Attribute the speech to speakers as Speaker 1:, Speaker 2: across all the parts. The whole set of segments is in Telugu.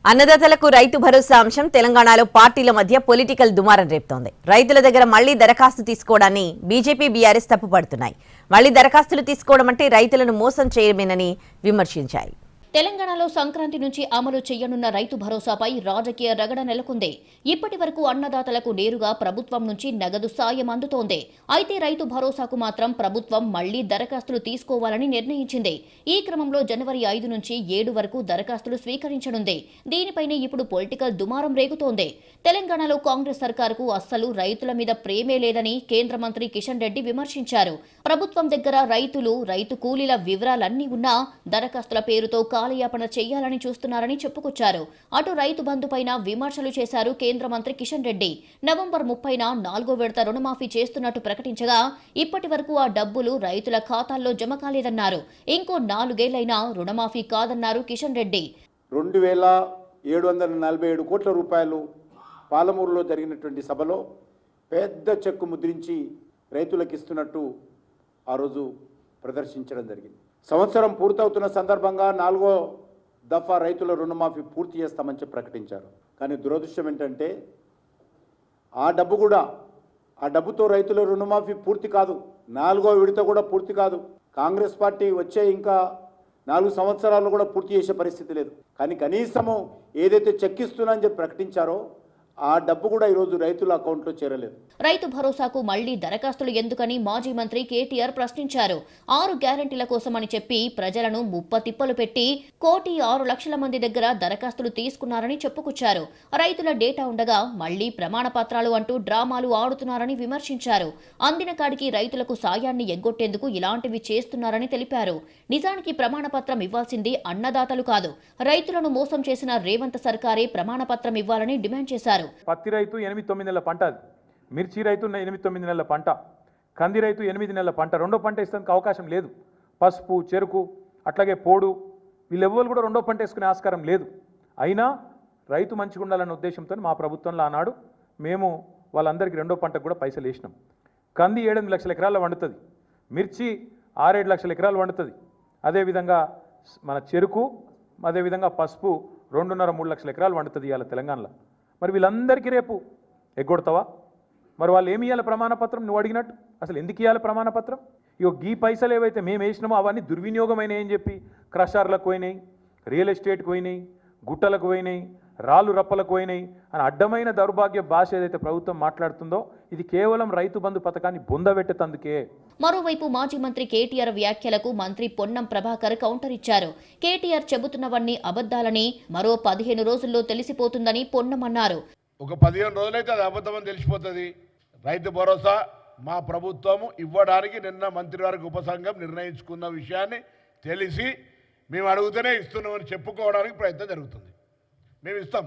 Speaker 1: అన్నదాతలకు రైతు భరోసా అంశం తెలంగాణలో పార్టీల మధ్య పొలిటికల్ దుమారం రేపుతోంది. రైతుల దగ్గర మళ్లీ దరఖాస్తు తీసుకోవడాన్ని బీజేపీ బీఆర్ఎస్ తప్పుపడుతున్నాయి. మళ్లీ దరఖాస్తులు తీసుకోవడం అంటే రైతులను మోసం చేయడమేనని విమర్శించాయి.
Speaker 2: తెలంగాణలో సంక్రాంతి నుంచి అమలు చేయనున్న రైతు భరోసాపై రాజకీయ రగడ నెలకొంది. ఇప్పటి వరకు అన్నదాతలకు నేరుగా ప్రభుత్వం నుంచి నగదు సాయం అందుతోంది. అయితే రైతు భరోసాకు మాత్రం ప్రభుత్వం మళ్లీ దరఖాస్తులు తీసుకోవాలని నిర్ణయించింది. ఈ క్రమంలో జనవరి 5 నుంచి 7 వరకు దరఖాస్తులు స్వీకరించనుంది. దీనిపైనే ఇప్పుడు పొలిటికల్ దుమారం రేగుతోంది. తెలంగాణలో కాంగ్రెస్ సర్కారుకు అస్సలు రైతుల మీద ప్రేమే లేదని కేంద్ర మంత్రి కిషన్ రెడ్డి విమర్శించారు. ప్రభుత్వం దగ్గర రైతు కూలీల వివరాలన్నీ ఉన్నా దరఖాస్తుల పేరుతో కాలయాపన చేయాలని చూస్తున్నారని చెప్పుకొచ్చారు. అటు రైతు బంధుపైన విమర్శలు చేశారు కేంద్ర మంత్రి కిషన్ రెడ్డి. నవంబర్ 30న 4వ విడత రుణమాఫీ చేస్తున్నట్టు ప్రకటించగా ఇప్పటి వరకు ఆ డబ్బులు రైతుల ఖాతాల్లో జమ కాలేదన్నారు. ఇంకో 4 ఏళ్లైనా రుణమాఫీ కాదన్నారు కిషన్ రెడ్డి.
Speaker 3: 2747 కోట్ల రూపాయలు పాలమూరులో జరిగినటువంటి సభలో పెద్ద చెక్కు ముద్రించి రైతులకు ఇస్తున్నట్టు ఆ రోజు ప్రదర్శించడం జరిగింది. సంవత్సరం పూర్తవుతున్న సందర్భంగా 4వ దఫా రైతుల రుణమాఫీ పూర్తి చేస్తామని చెప్పి ప్రకటించారు. కానీ దురదృష్టం ఏంటంటే ఆ డబ్బుతో రైతుల రుణమాఫీ పూర్తి కాదు, 4వ విడత కూడా పూర్తి కాదు. కాంగ్రెస్ పార్టీ వచ్చే ఇంకా 4 సంవత్సరాలు కూడా పూర్తి చేసే పరిస్థితి లేదు. కానీ కనీసము ఏదైతే చెక్కిస్తున్నా అని చెప్పి ప్రకటించారో ఆ డబ్బు కూడా ఈరోజు రైతుల అకౌంట్లో చేరలేదు.
Speaker 2: రైతు భరోసాకు మళ్లీ దరఖాస్తులు ఎందుకని మాజీ మంత్రి కేటీఆర్ ప్రశ్నించారు. 6 గ్యారంటీల కోసమని చెప్పి ప్రజలను ముప్పతిప్పలు పెట్టి 1,06,00,000 మంది దగ్గర దరఖాస్తులు తీసుకున్నారని చెప్పుకొచ్చారు. రైతుల డేటా ఉండగా మళ్లీ ప్రమాణ పత్రాలు అంటూ డ్రామాలు ఆడుతున్నారని విమర్శించారు. అందిన కాడికి రైతులకు సాయాన్ని ఎగ్గొట్టేందుకు ఇలాంటివి చేస్తున్నారని తెలిపారు. నిజానికి ప్రమాణ పత్రం ఇవ్వాల్సింది అన్నదాతలు కాదు, రైతులను మోసం చేసిన రేవంత్ సర్కారే ప్రమాణ పత్రం ఇవ్వాలని డిమాండ్ చేశారు.
Speaker 4: పత్తి రైతు 8-9 నెలల పంట, మిర్చి రైతు 8-9 నెలల పంట, కంది రైతు 8 నెలల పంట, రెండో పంట వేసేందుకు అవకాశం లేదు. పసుపు, చెరుకు, అట్లాగే పోడు, వీళ్ళెవ్వరు కూడా రెండో పంట వేసుకునే ఆస్కారం లేదు. అయినా రైతు మంచిగా ఉండాలన్న ఉద్దేశంతో మా ప్రభుత్వంలో ఆనాడు మేము వాళ్ళందరికీ రెండో పంటకు కూడా పైసలు వేసినాం. కంది 7-8 లక్షల ఎకరాల్లో వండుతుంది, మిర్చి 6-7 లక్షల ఎకరాలు వండుతుంది. అదేవిధంగా మన చెరుకు, అదేవిధంగా పసుపు 2.5-3 లక్షల ఎకరాలు వండుతుంది ఇవాళ తెలంగాణలో. మరి వీళ్ళందరికీ రేపు ఎగ్గొడతావా? మరి వాళ్ళు ఏమి ఇవ్వాలి ప్రమాణపత్రం? నువ్వు అడిగినట్టు అసలు ఎందుకు ఇవ్వాలి ప్రమాణపత్రం? ఇగో ఈ పైసలు ఏవైతే మేము వేసినామో అవన్నీ దుర్వినియోగమైనవి అని చెప్పి క్రషర్లకు పోయినాయి, రియల్ ఎస్టేట్కి పోయినాయి, గుట్టలకు పోయినాయి, రాళ్ళు రప్పలకు పోయినాయి అని అడ్డమైన దౌర్భాగ్య భాష ఏదైతే ప్రభుత్వం మాట్లాడుతుందో ఇది కేవలం రైతు బంధు పథకాన్ని బొందబెట్టేందుకే.
Speaker 2: మరోవైపు మాజీ మంత్రి కేటీఆర్ వ్యాఖ్యలకు మంత్రి పొన్నం ప్రభాకర్ కౌంటర్ ఇచ్చారు. కేటీఆర్ చెబుతున్నవన్నీ అబద్దాలని మరో 15 రోజుల్లో తెలిసిపోతుందని పొన్నం అన్నారు.
Speaker 5: ఒక 15 రోజులైతే అది అబద్ధమని తెలిసిపోతుంది. రైతు భరోసా మా ప్రభుత్వము ఇవ్వడానికి నిన్న మంత్రివర్గ ఉపసంఘం నిర్ణయించుకున్న విషయాన్ని తెలిసి మేము అడుగుతూనే ఇస్తున్నామని చెప్పుకోవడానికి ప్రయత్నం జరుగుతుంది. మేము ఇస్తాం.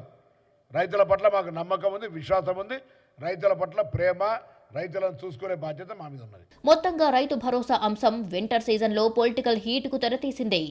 Speaker 5: రైతుల పట్ల మాకు నమ్మకం ఉంది, విశ్వాసం ఉంది. రైతుల పట్ల ప్రేమ, రైతులను చూసుకునే బాధ్యత మా మీద ఉన్నది.
Speaker 2: మొత్తంగా రైతు భరోసా అంశం వింటర్ సీజన్లో పొలిటికల్ హీట్కు తెరతీసింది.